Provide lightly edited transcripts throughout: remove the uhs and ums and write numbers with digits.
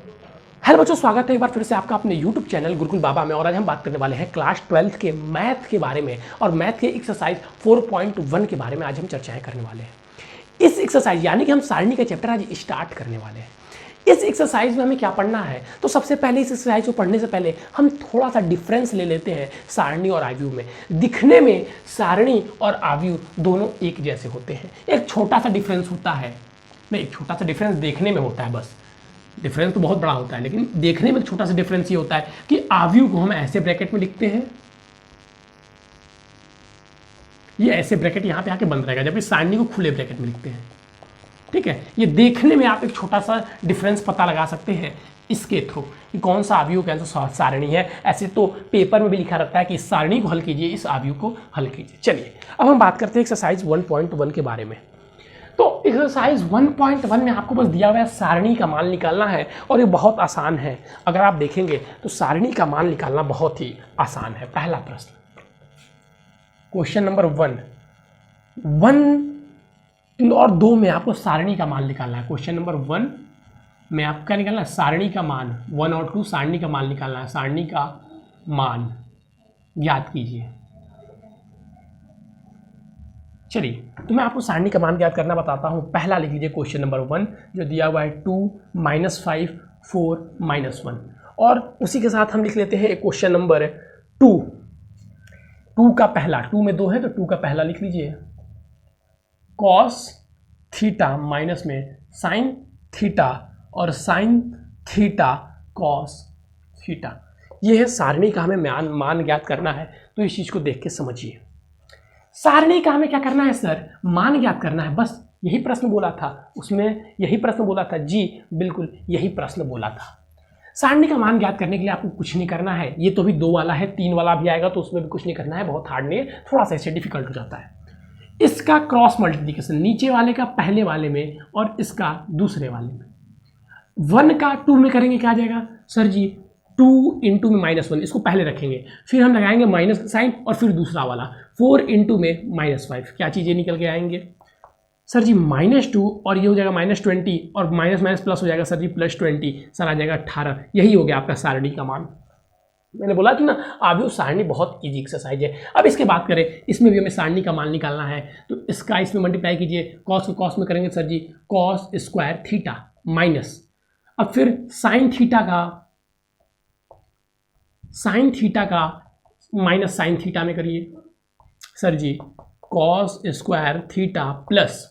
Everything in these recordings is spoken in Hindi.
हेलो बच्चों, स्वागत है एक बार फिर से आपका अपने YouTube चैनल गुरुकुल बाबा में। और आज हम बात करने वाले हैं क्लास 12 के मैथ के बारे में और मैथ के एक्सरसाइज 4.1 के बारे में आज हम चर्चाएं करने वाले हैं। इस एक्सरसाइज यानी कि हम सारणी का चैप्टर आज स्टार्ट करने वाले हैं। इस एक्सरसाइज में हमें क्या पढ़ना है, तो सबसे पहले इस एक्सरसाइज को पढ़ने से पहले हम थोड़ा सा डिफरेंस ले लेते हैं सारणी और आव्यूह में। दिखने में सारणी और आव्यूह दोनों एक जैसे होते हैं, एक छोटा सा डिफरेंस होता है, नहीं एक छोटा सा डिफरेंस देखने में होता है, बस डिफरेंस तो बहुत बड़ा होता है लेकिन देखने में छोटा सा डिफरेंस ये होता है कि आव्यूह को हम ऐसे ब्रैकेट में लिखते हैं, ये ऐसे ब्रैकेट यहां पे आके बंद रहेगा, जबकि सारणी को खुले ब्रैकेट में लिखते हैं। ठीक है, ये देखने में आप एक छोटा सा डिफरेंस पता लगा सकते हैं इसके थ्रू कि कौन सा आव्यूह कौन सा सारणी है। ऐसे तो पेपर में भी लिखा रहता है कि इस सारणी को हल कीजिए, इस आव्यूह को हल कीजिए। चलिए अब हम बात करते हैं एक्सरसाइज 1.1 के बारे में। तो एक्सरसाइज 1.1 में आपको बस दिया हुआ है सारणी का मान निकालना है और ये बहुत आसान है। अगर आप देखेंगे तो सारणी का मान निकालना बहुत ही आसान है। पहला प्रश्न, क्वेश्चन नंबर 1 और 2 में आपको सारणी का मान निकालना है। क्वेश्चन नंबर 1 में आपका निकालना है सारणी का मान, 1 और 2 सारणी का मान निकालना है। सारणी का मान ज्ञात कीजिए। चलिए तो मैं आपको सारणी का मान ज्ञात करना बताता हूँ। पहला लिख लीजिए क्वेश्चन नंबर 1 जो दिया हुआ है 2 -5 4 -1, और उसी के साथ हम लिख लेते हैं क्वेश्चन नंबर 2 का पहला, 2 में 2 है तो 2 का पहला लिख लीजिए कॉस थीटा माइनस में साइन थीटा और साइन थीटा कॉस थीटा। ये है सारणी का हमें मान ज्ञात करना है। तो इस चीज़ को देख के समझिए। सारणी का हमें क्या करना है सर, मान ज्ञात करना है, बस यही प्रश्न बोला था उसमें, यही प्रश्न बोला था जी, बिल्कुल यही प्रश्न बोला था। सारणी का मान ज्ञात करने के लिए आपको कुछ नहीं करना है। ये तो भी 2 वाला है, 3 वाला भी आएगा तो उसमें भी कुछ नहीं करना है, बहुत हार्ड नहीं है, थोड़ा सा इससे डिफिकल्ट हो जाता है। इसका क्रॉस मल्टीप्लीकेशन नीचे वाले का पहले वाले में और इसका दूसरे वाले में। 1 का 2 में करेंगे क्या आ जाएगा सर जी, 2 इंटू में -1, इसको पहले रखेंगे, फिर हम लगाएंगे माइनस का साइन और फिर दूसरा वाला 4 इंटू में -5, क्या चीज़ें निकल के आएंगे सर जी -2, और ये हो जाएगा -20 और माइनस माइनस प्लस हो जाएगा सर जी +20, सर आ जाएगा 18। यही हो गया आपका सारणी का मान। मैंने बोला कि ना आव्यूह सारणी बहुत इजी एक्सरसाइज है। अब इसके बात करें, इसमें भी हमें सारणी का मान निकालना है तो इसका इसमें मल्टीप्लाई कीजिए। कॉस को कॉस में करेंगे sir ji cos square theta minus, अब फिर साइन थीटा का माइनस साइन थीटा में करिए sir ji cos square theta plus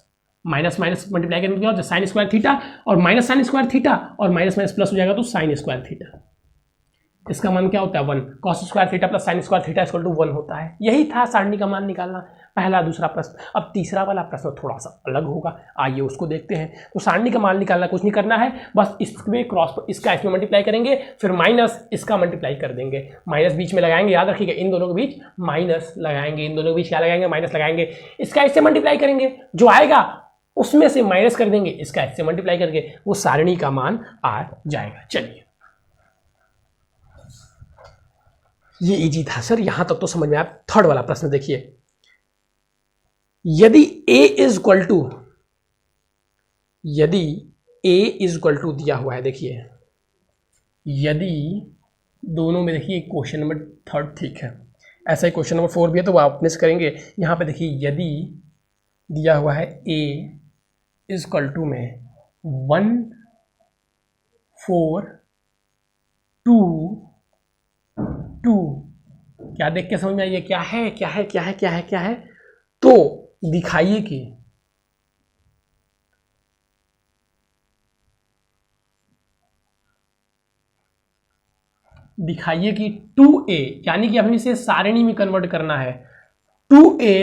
minus minus multiply करने के बाद साइन स्क्वायर थीटा और माइनस साइन स्क्वायर थीटा और माइनस माइनस प्लस हो जाएगा तो साइन स्क्वायर थीटा। इसका मान क्या होता है 1, cos square theta plus sine square theta equal to 1 होता है। यही था सारणी का मान निकालना, पहला दूसरा प्रश्न। अब तीसरा वाला प्रश्न थोड़ा सा अलग होगा, आइए उसको देखते हैं। तो सारणी का मान निकालना कुछ नहीं करना है, बस इसमें क्रॉस इसका इसमें मल्टीप्लाई करेंगे, फिर माइनस इसका मल्टीप्लाई कर देंगे, माइनस बीच में लगाएंगे, याद रखिएगा इन दोनों के बीच माइनस लगाएंगे, इन दोनों के बीच क्या लगाएंगे माइनस लगाएंगे, इसका इससे मल्टीप्लाई करेंगे, जो आएगा उसमें से माइनस कर देंगे, इसका इससे मल्टीप्लाई करके वो सारणी का मान आ जाएगा। चलिए ये इजी था सर, यहां तक तो समझ में आया। थर्ड वाला प्रश्न देखिए, यदि a इज इक्वल टू दिया हुआ है, देखिए यदि दोनों में, देखिए क्वेश्चन नंबर 3 ठीक है, ऐसा ही क्वेश्चन नंबर 4 भी है तो वो आप अपने से करेंगे। यहां पे देखिए यदि दिया हुआ है a इज इक्वल टू में 1 4 2 2, क्या देख के समझ में आइए क्या है क्या है क्या है क्या है क्या है, तो दिखाइए कि 2a, यानी कि हमें इसे सारणी में कन्वर्ट करना है। 2a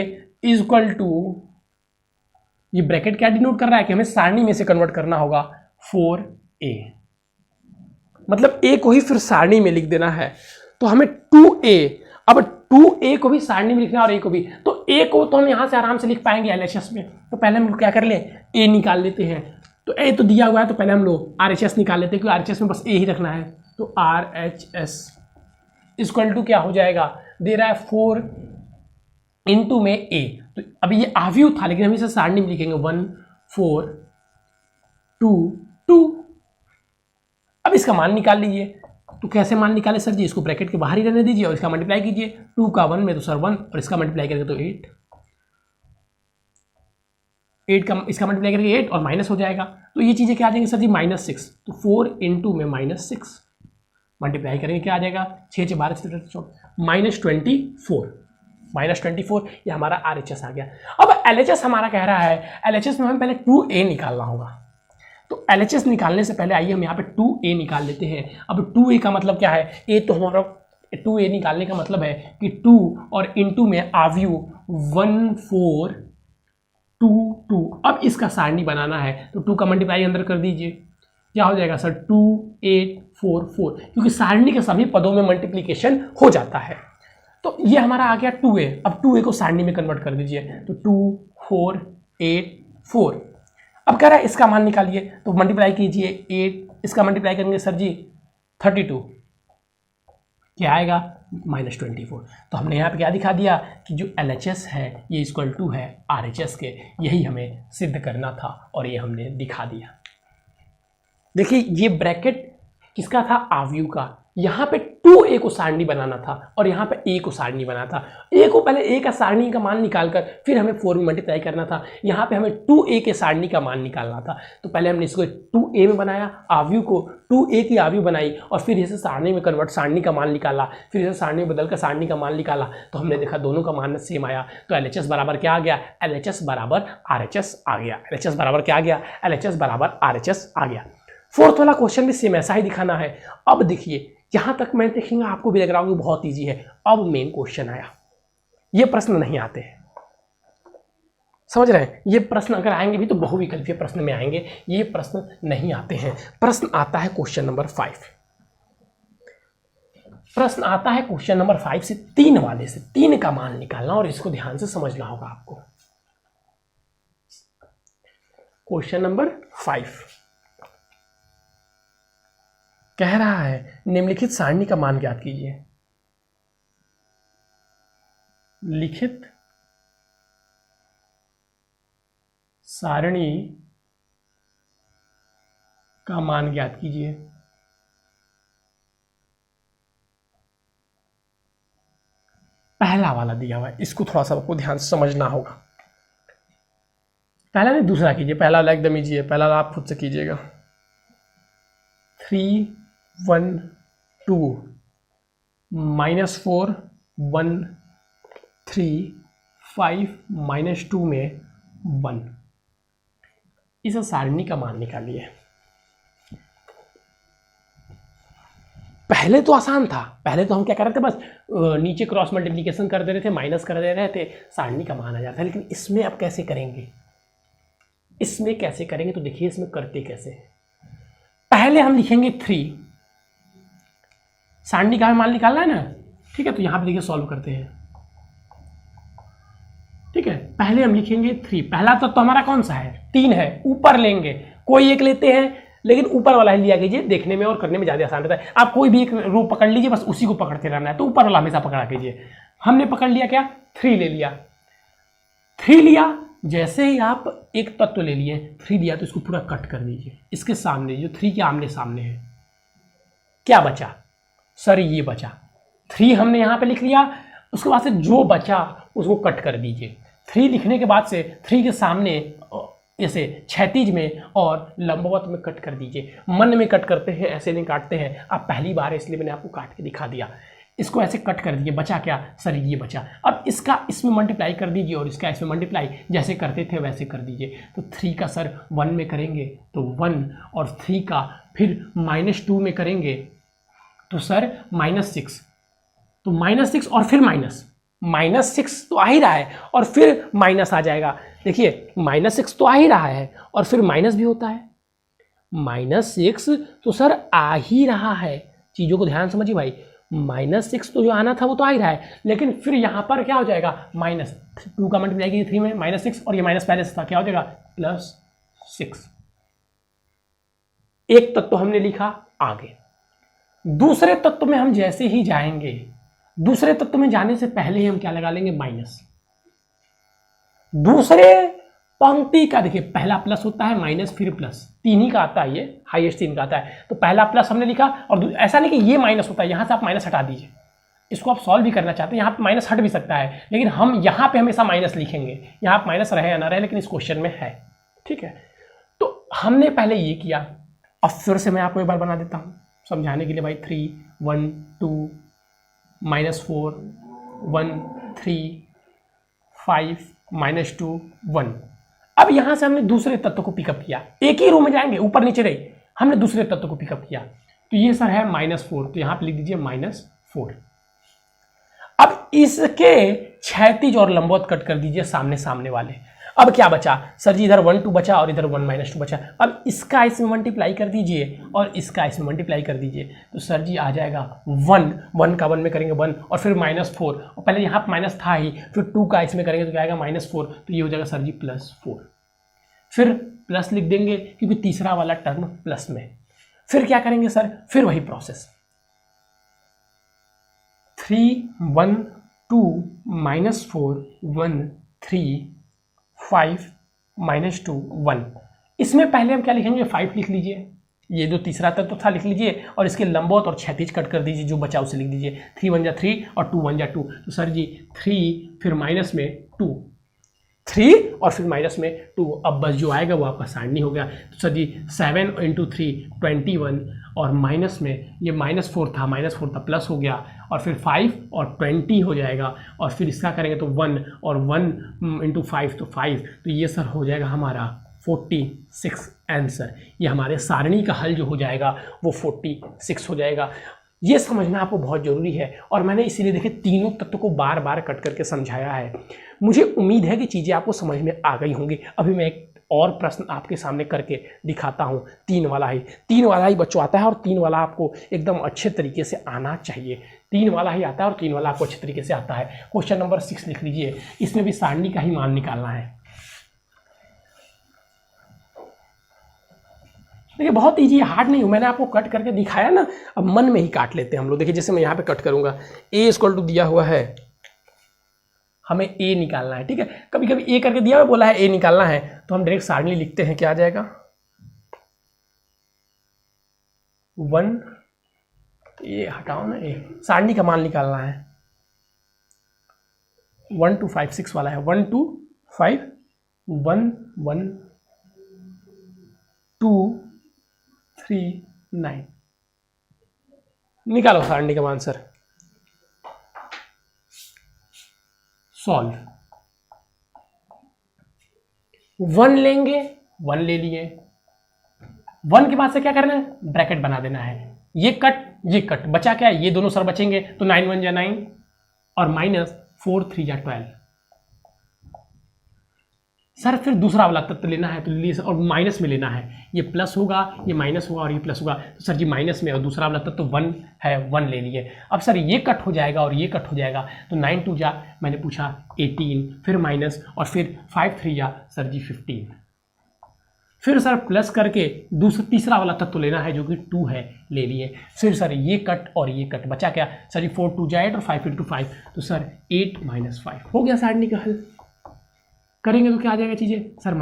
इज इक्वल टू, ये ब्रैकेट क्या डिनोट कर रहा है कि हमें सारणी में से कन्वर्ट करना होगा 4a, मतलब a को ही फिर सारणी में लिख देना है। तो हमें 2a, अब 2a को भी सारणी में लिखना है और a को भी, तो a को तो हम यहां से आराम से लिख पाएंगे एलएचएस में। तो पहले हम क्या कर लें, a निकाल लेते हैं। तो a तो दिया हुआ है तो पहले हम लोग आरएचएस निकाल लेते हैं, क्योंकि आरएचएस में बस a ही रखना है। तो आरएचएस इक्वल टू क्या हो जाएगा, दे रहा है 4 इंटू में a, तो अभी ये आव्यूह था लेकिन हम इसे सारणी में लिखेंगे 1 4 2 2। अब इसका मान निकाल लीजिए। तो कैसे मान निकाले सर जी? इसको ब्रैकेट के बाहर ही रहने दीजिए और इसका मल्टीप्लाई कीजिए। 2 का 1 में तो सर 1 और इसका मल्टीप्लाई करेंगे तो 8 का इसका मल्टीप्लाई करके 8 और माइनस हो जाएगा। तो ये चीज़ें क्या आ जाएंगी सर जी? -6। तो 4 × में -6 मल्टीप्लाई करेंगे क्या आ जाएगा? 6 से 12 -24 ये हमारा RHS आ गया। अब LHS हमारा कह रहा है, LHS में हमें पहले 2A निकालना होगा। तो LHS निकालने से पहले आइए हम यहाँ पे 2A निकाल लेते हैं। अब 2A का मतलब क्या है? A तो हमारा 2A निकालने का मतलब है कि 2 और इंटू में आव्यू 1 4 2 2। अब इसका सारणी बनाना है तो 2 का मल्टीप्लाई अंदर कर दीजिए। क्या हो जाएगा सर? 2 8 4 4, क्योंकि सारणी के सभी पदों में मल्टीप्लिकेशन हो जाता है। तो ये हमारा आ गया 2A। अब 2A को सारणी में कन्वर्ट कर दीजिए। तो 2 4 8 4। अब कह रहा है इसका मान निकालिए, तो मल्टीप्लाई कीजिए 8, इसका मल्टीप्लाई करेंगे सर जी 32, क्या आएगा? -24। तो हमने यहाँ पे क्या दिखा दिया कि जो LHS है ये इक्वल टू है RHS के। यही हमें सिद्ध करना था और ये हमने दिखा दिया। देखिए ये ब्रैकेट किसका था? आव्यू का। यहाँ पे 2A को सारणी बनाना था और यहाँ पे A को सारणी बनाना था। A को पहले A का सारणी का मान निकालकर फिर हमें 4 में मल्टीप्लाई करना था। यहाँ पे हमें 2A के सारणी का मान निकालना था। तो पहले हमने इसको 2A में बनाया, आव्यू को 2A की आव्यू बनाई और फिर इसे सारणी में कन्वर्ट, सारणी का मान निकाला, फिर इसे सारणी में बदलकर सारणी का मान निकाला। तो हमने देखा दोनों का मान सेम आया। तो LHS बराबर क्या आ गया? LHS बराबर RHS आ गया। LHS बराबर क्या आ गया? LHS बराबर RHS आ गया। फोर्थ वाला क्वेश्चन भी सेम ऐसा ही दिखाना है। अब देखिए यहां तक मैं देखेंगे आपको भी लग रहा होगा बहुत इजी है। अब मेन क्वेश्चन आया। ये प्रश्न नहीं आते हैं, समझ रहे हैं? ये प्रश्न अगर आएंगे भी तो बहुविकल्पीय प्रश्न में आएंगे, ये प्रश्न नहीं आते हैं। प्रश्न आता है क्वेश्चन नंबर 5। प्रश्न आता है क्वेश्चन नंबर 5 से 3 वाले से। 3 का मान निकालना और इसको ध्यान से समझना होगा आपको। क्वेश्चन नंबर 5 कह रहा है निम्नलिखित सारणी का मान ज्ञात कीजिए। लिखित सारणी का मान ज्ञात कीजिए। पहला वाला दिया हुआ है, इसको थोड़ा सा आपको ध्यान से समझना होगा। पहला नहीं दूसरा कीजिए, पहला वाला एकदम ईजी है, पहला वाला आप खुद से कीजिएगा। 3 1 2 -4 1 3 5 -2 में 1। इस सारणी का मान निकालिए। पहले तो आसान था, पहले तो हम क्या कर रहे थे, बस नीचे क्रॉस मल्टीप्लिकेशन कर दे रहे थे, माइनस कर दे रहे थे, सारणी का मान आ जाता है। लेकिन इसमें अब कैसे करेंगे? इसमें कैसे करेंगे तो देखिए इसमें करते कैसे। पहले हम लिखेंगे 3, सारणी का मान निकालना है ना, ठीक है। तो यहां पे देखिए सॉल्व करते हैं, ठीक है। पहले हम लिखेंगे 3, पहला तत्व तो हमारा कौन सा है? 3 है। ऊपर लेंगे, कोई एक लेते हैं, लेकिन ऊपर वाला ही लिया कीजिए, देखने में और करने में ज्यादा आसान रहता है। आप कोई भी एक रूप पकड़ लीजिए, बस उसी को पकड़ते रहना है, तो ऊपर वाला हमेशा पकड़ा कीजिए। हमने पकड़ लिया क्या? 3 ले लिया। 3 लिया, जैसे ही आप एक तत्व ले लिए 3 लिया तो इसको पूरा कट कर दीजिए। इसके सामने जो 3 के आमने सामने है क्या बचा? सर ये बचा। 3 हमने यहां पे लिख लिया, उसके बाद से जो बचा उसको कट कर दीजिए। 3 लिखने के बाद से 3 के सामने जैसे क्षैतिज में और लंबवत में कट कर दीजिए। मन में कट करते हैं, ऐसे नहीं काटते हैं। आप पहली बार है इसलिए मैंने आपको काट के दिखा दिया। इसको ऐसे कट कर दीजिए, बचा क्या? सर ये बचा। अब इसका इसमें मल्टीप्लाई कर दीजिए और इसका इसमें मल्टीप्लाई जैसे करते थे वैसे कर दीजिए। तो 3 का सर 1 में करेंगे तो 1, और 3 का फिर -2 में करेंगे तो सर -6, तो -6 और फिर -6 तो आ ही रहा है और फिर माइनस आ जाएगा। देखिए -6 तो आ ही रहा है और फिर माइनस भी होता है। -6 तो सर आ ही रहा है, चीज़ों को ध्यान समझिए भाई। -6 तो जो आना था वो तो आ ही रहा है, लेकिन फिर यहाँ पर क्या हो जाएगा? -2 का मल्टीप्लाई कीजिए 3 में, -6 और ये माइनस पहले से था, क्या हो जाएगा? +6। एक तत्व हमने लिखा। आगे दूसरे तत्व में हम जैसे ही जाएंगे, दूसरे तत्व में जाने से पहले ही हम क्या लगा लेंगे? माइनस। दूसरे पंक्ति का देखिए पहला प्लस होता है माइनस फिर प्लस, 3 ही का आता है, ये हाईएस्ट 3 का आता है। तो पहला प्लस हमने लिखा और ऐसा नहीं कि ये माइनस होता है, यहाँ से आप माइनस हटा दीजिए। इसको आप सॉल्व भी करना चाहते हैं, यहाँ पे माइनस हट भी सकता है, लेकिन हम यहाँ पे हमेशा माइनस लिखेंगे, यहाँ आप माइनस रहे या ना रहे, लेकिन इस क्वेश्चन में है। ठीक है, तो हमने पहले ये किया। अब फिर से मैं आपको एक बार बना देता हूँ समझाने के लिए भाई। 3 1 2 -4 1 3 5 -2 1। अब यहां से हमने दूसरे तत्व को पिकअप किया, एक ही रो में जाएंगे, ऊपर नीचे रही, हमने दूसरे तत्व को पिकअप किया। तो ये सर है -4, तो यहां पे लिख दीजिए -4। अब इसके क्षैतिज और लंबवत कट कर दीजिए सामने सामने वाले। अब क्या बचा सर जी, इधर 1 2 बचा और इधर 1 -2 बचा। अब इसका इसमें मल्टीप्लाई कर दीजिए और इसका इसमें मल्टीप्लाई कर दीजिए, तो सर जी आ जाएगा 1 का 1 में करेंगे 1 और फिर -4, और पहले यहाँ माइनस था ही, फिर 2 का इसमें करेंगे तो क्या आएगा -4, तो ये हो जाएगा सर जी +4। फिर प्लस लिख देंगे क्योंकि तीसरा वाला टर्म प्लस में। फिर क्या करेंगे सर, फिर वही प्रोसेस 3 1 2 -4 1 3 5 -2 1। इसमें पहले हम क्या लिखेंगे, 5 लिख लीजिए, ये जो तीसरा तत्व था लिख लीजिए, और इसके लंबवत और क्षैतिज कट कर दीजिए, जो बचा उसे लिख दीजिए। 3 1 जा 3 और 2 1 जा 2, तो सर जी 3 फिर माइनस में 2, 3 और फिर माइनस में 2। अब बस जो आएगा वो आपका सारणी हो गया। तो सर जी 7 × 3 21, और माइनस में ये -4 था प्लस हो गया, और फिर 5 और 20 हो जाएगा, और फिर इसका करेंगे तो 1 और 1 × 5 तो 5, तो ये सर हो जाएगा हमारा 46 आंसर। ये हमारे सारणी का हल जो हो जाएगा वो 46 हो जाएगा। ये समझना आपको बहुत ज़रूरी है, और मैंने इसीलिए देखिए तीनों तत्व को बार बार कट करके समझाया है। मुझे उम्मीद है कि चीज़ें आपको समझ में आ गई होंगी। अभी मैं एक और प्रश्न आपके सामने करके दिखाता हूँ, 3 वाला ही बच्चों आता है, और 3 वाला आपको एकदम अच्छे तरीके से आना चाहिए। 3 वाला ही आता है और 3 वाला आपको अच्छे तरीके से आता है। क्वेश्चन नंबर 6 लिख लीजिए, इसमें भी सारणी का ही मान निकालना है। देखिए बहुत ईजी, हार्ड नहीं हो, मैंने आपको कट करके दिखाया ना, अब मन में ही काट लेते हैं हम लोग। देखिए जैसे मैं यहाँ पे कट करूंगा, a = दिया हुआ है, हमें a निकालना है। ठीक है, कभी कभी a करके दिया हुआ बोला है a निकालना है, तो हम डायरेक्ट सारणी लिखते हैं। क्या आ जाएगा 1, ये हटाओ ना, a सारणी का मान निकालना है। 1 2 5 6 वाला है, 1 2 5 1 1 2 3 9। निकालो सारणी का मान सर। सॉल्व 1 लेंगे, 1 ले लिए, 1 के बाद से क्या करना है, ब्रैकेट बना देना है। ये कट बचा क्या है, ये दोनों सर बचेंगे, तो 9 1 जा 9 और -4 3 जा 12। सर फिर दूसरा वाला तत्व लेना है, तो लिए और माइनस में लेना है। ये प्लस होगा, ये माइनस होगा और ये प्लस होगा, तो सर जी माइनस में, और दूसरा वाला तत्व 1 है, 1 ले लिए। अब सर ये कट हो जाएगा और ये कट हो जाएगा, तो 9 2 जा, मैंने पूछा 18, फिर माइनस, और फिर 5 3 जा सर जी 15। फिर सर प्लस करके तीसरा वाला तत्व लेना है जो कि 2 है, ले लिए। फिर सर ये कट और ये कट, बचा क्या सर जी 4 2 जा 8 और 5 × 5, तो सर 8 - 5 हो गया सारणी का हल। करेंगे तो क्या आ जाएगा चीज़ें सर,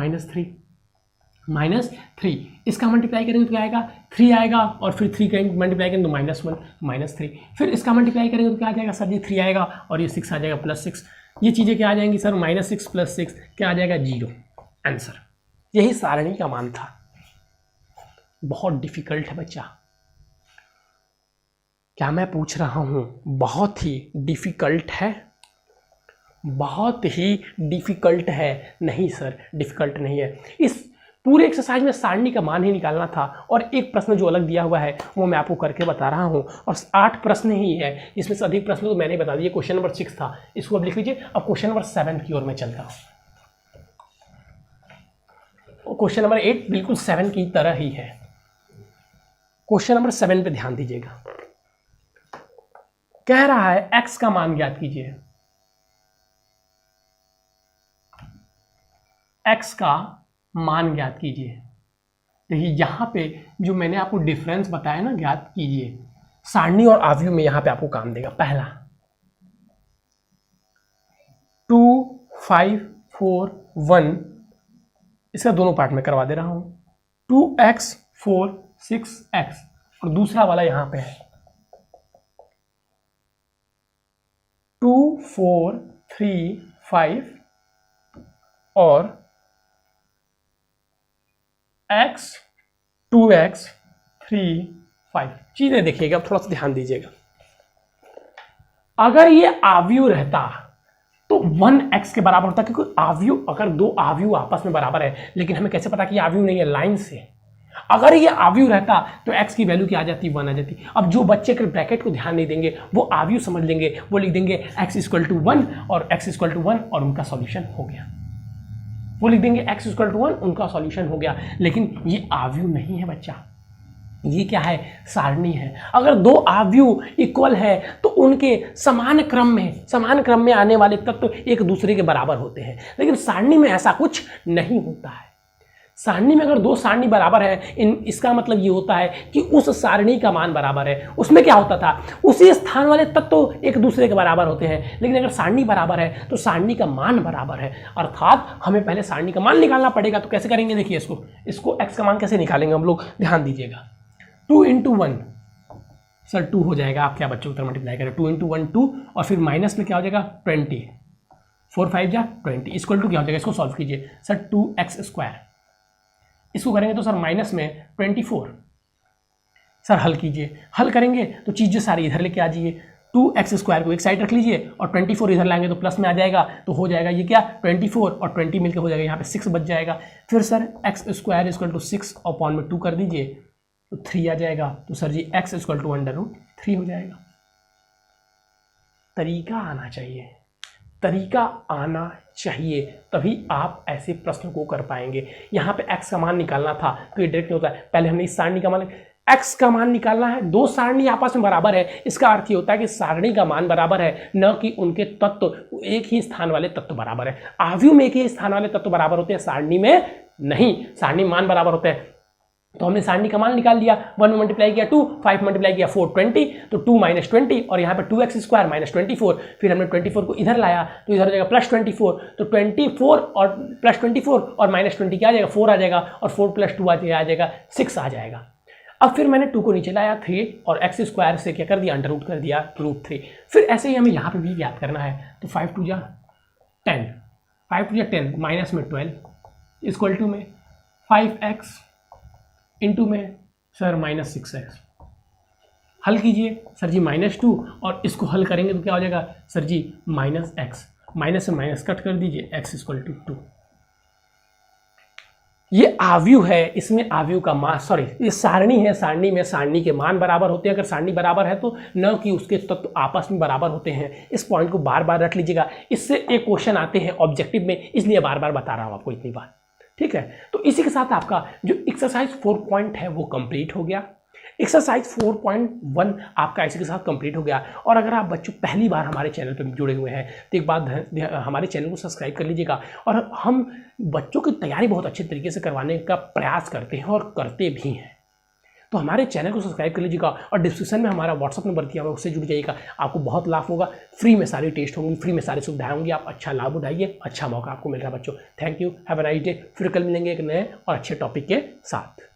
-3 इसका मल्टीप्लाई करेंगे तो क्या आएगा 3 आएगा, और फिर 3 करेंगे मल्टीप्लाई करेंगे तो -1 -3। फिर इसका मल्टीप्लाई करेंगे तो क्या आ जाएगा सर जी 3 आएगा, और ये 6 आ जाएगा +6। ये चीज़ें क्या आ जाएंगी सर, -6 + 6 क्या आ जाएगा 0 आंसर। यही सारणी का मान था। बहुत डिफिकल्ट है बच्चा, क्या मैं पूछ रहा हूँ बहुत ही डिफिकल्ट है, बहुत ही डिफिकल्ट है? नहीं सर डिफिकल्ट नहीं है। इस पूरे एक्सरसाइज में सारणी का मान ही निकालना था, और एक प्रश्न जो अलग दिया हुआ है वो मैं आपको करके बता रहा हूँ, और 8 प्रश्न ही है, इसमें से अधिक प्रश्न तो मैंने बता दिए। क्वेश्चन नंबर 6 था, इसको अब लिख लीजिए। अब क्वेश्चन नंबर 7 की ओर मैं चलता हूँ। क्वेश्चन नंबर 8 बिल्कुल 7 की तरह ही है। क्वेश्चन नंबर 7 पे ध्यान दीजिएगा। कह रहा है x का मान ज्ञात कीजिए। x का मान ज्ञात कीजिए। देखिए यहां पे जो मैंने आपको डिफरेंस बताया ना, ज्ञात कीजिए, सारणी और आव्यूह में यहां पे आपको काम देगा। पहला 2 5 4 1 इसका दोनों पार्ट में करवा दे रहा हूं। 2x 4 6x और दूसरा वाला यहां पे है 2 4 3 5 और x 2x 3 5। चीजें देखिएगा, थोड़ा सा ध्यान दीजिएगा। अगर ये आव्यूह रहता तो 1x के बराबर होता, क्योंकि आव्यूह, अगर दो आव्यूह आपस में बराबर है, लेकिन हमें कैसे पता कि ये आव्यूह नहीं है? लाइन से। अगर ये आव्यूह रहता तो x की वैल्यू क्या आ जाती? 1 आ जाती। अब जो बच्चे के ब्रैकेट को ध्यान नहीं देंगे वो आव्यूह समझ लेंगे, वो लिख देंगे x = 1 और x = 1 और उनका सॉल्यूशन हो गया। वो लिख देंगे x = 1, उनका सॉल्यूशन हो गया। लेकिन ये आव्यूह नहीं है बच्चा, ये क्या है? सारणी है। अगर दो आव्यूह इक्वल है तो उनके समान क्रम में आने वाले तत्व एक दूसरे के बराबर होते हैं, लेकिन सारणी में ऐसा कुछ नहीं होता है। सारणी में अगर दो सारणी बराबर है, इसका मतलब ये होता है कि उस सारणी का मान बराबर है। उसमें क्या होता था? उसी स्थान वाले तत्व एक दूसरे के बराबर होते हैं, लेकिन अगर सारणी बराबर है तो सारणी का मान बराबर है, अर्थात हमें पहले सारणी का मान निकालना पड़ेगा। तो कैसे करेंगे? देखिए, इसको x का मान कैसे निकालेंगे हम लोग, ध्यान दीजिएगा। 2 × 1 सर 2 हो जाएगा। आप क्या बच्चों को मल्टीप्लाई करें? 2 × 1 2 और फिर माइनस में क्या हो जाएगा? 20। 4 5 जा 20 इक्वल टू क्या हो जाएगा? इसको सॉल्व कीजिए सर। 2x², इसको करेंगे तो सर माइनस में 24। सर हल कीजिए, हल करेंगे तो चीज़ें सारी इधर लेके आ जाइए। 2x² को एक साइड रख लीजिए और 24 इधर लाएंगे तो प्लस में आ जाएगा, तो हो जाएगा ये क्या? 24 और 20 मिलकर हो जाएगा यहाँ पे 6 बच जाएगा। फिर सर x² = 6 और अपॉन में 2 कर दीजिए तो 3 आ जाएगा। तो सर जी x = √3 हो जाएगा। तरीका आना चाहिए, तरीका आना चाहिए, तभी आप ऐसे प्रश्न को कर पाएंगे। यहाँ पे x का मान निकालना था तो ये डायरेक्ट नहीं होता है। पहले हमने इस सारणी का मान, x का मान निकालना है। दो सारणी आपस में बराबर है, इसका अर्थ ये होता है कि सारणी का मान बराबर है, न कि उनके तत्व, एक ही स्थान वाले तत्व बराबर है। आव्यूह में एक ही स्थान वाले तत्व बराबर होते हैं, सारणी में नहीं। सारणी मान बराबर होते हैं। तो हमने सारणी का मान निकाल लिया। 1 में मल्टीप्लाई किया 2, 5 मल्टीप्लाई किया 4 20, तो 2 - 20 और यहाँ पे 2x² - 24। फिर हमने 24 को इधर लाया तो इधर हो जाएगा +24। तो 24 और +24 और -20 क्या आ जाएगा? 4 आ जाएगा और 4 + 2 आ जाएगा 6 आ जाएगा। अब फिर मैंने 2 को नीचे लाया 3 और x² से क्या कर दिया? √ कर दिया √3। फिर ऐसे ही हमें यहाँ पे भी याद करना है। तो 5 2 जा 10, 5 2 जा 10 माइनस में 12 इक्वल टू में 5x इंटू में सर -6x। हल कीजिए सर जी -2 और इसको हल करेंगे तो क्या हो जाएगा? सर जी -x, माइनस से माइनस कट कर दीजिए, x = 2। ये आव्यूह है, इसमें आव्यूह का मान, सॉरी ये सारणी है, सारणी में सारणी के मान बराबर होते हैं। अगर सारणी बराबर है तो न कि उसके तत्व आपस में बराबर होते हैं। इस पॉइंट को बार बार रख लीजिएगा, इससे एक क्वेश्चन आते हैं ऑब्जेक्टिव में, इसलिए बार बार बता रहा हूँ आपको इतनी बार। ठीक है, तो इसी के साथ आपका जो एक्सरसाइज 4 है वो कंप्लीट हो गया। एक्सरसाइज 4.1 आपका इसी के साथ कंप्लीट हो गया। और अगर आप बच्चों पहली बार हमारे चैनल पर जुड़े हुए हैं तो एक बात हमारे चैनल को सब्सक्राइब कर लीजिएगा। और हम बच्चों की तैयारी बहुत अच्छे तरीके से करवाने का प्रयास करते हैं और करते भी हैं, तो हमारे चैनल को सब्सक्राइब कर लीजिएगा और डिस्क्रिप्शन में हमारा व्हाट्सअप नंबर दिया हुआ है, उससे जुड़ जाइएगा। आपको बहुत लाभ होगा, फ्री में सारी टेस्ट होंगी, फ्री में सारी सुविधाएं होंगी। आप अच्छा लाभ उठाइए, अच्छा मौका आपको मिल रहा है बच्चों। Thank you, have a nice day. फिर कल मिलेंगे एक नए और अच्छे टॉपिक के साथ।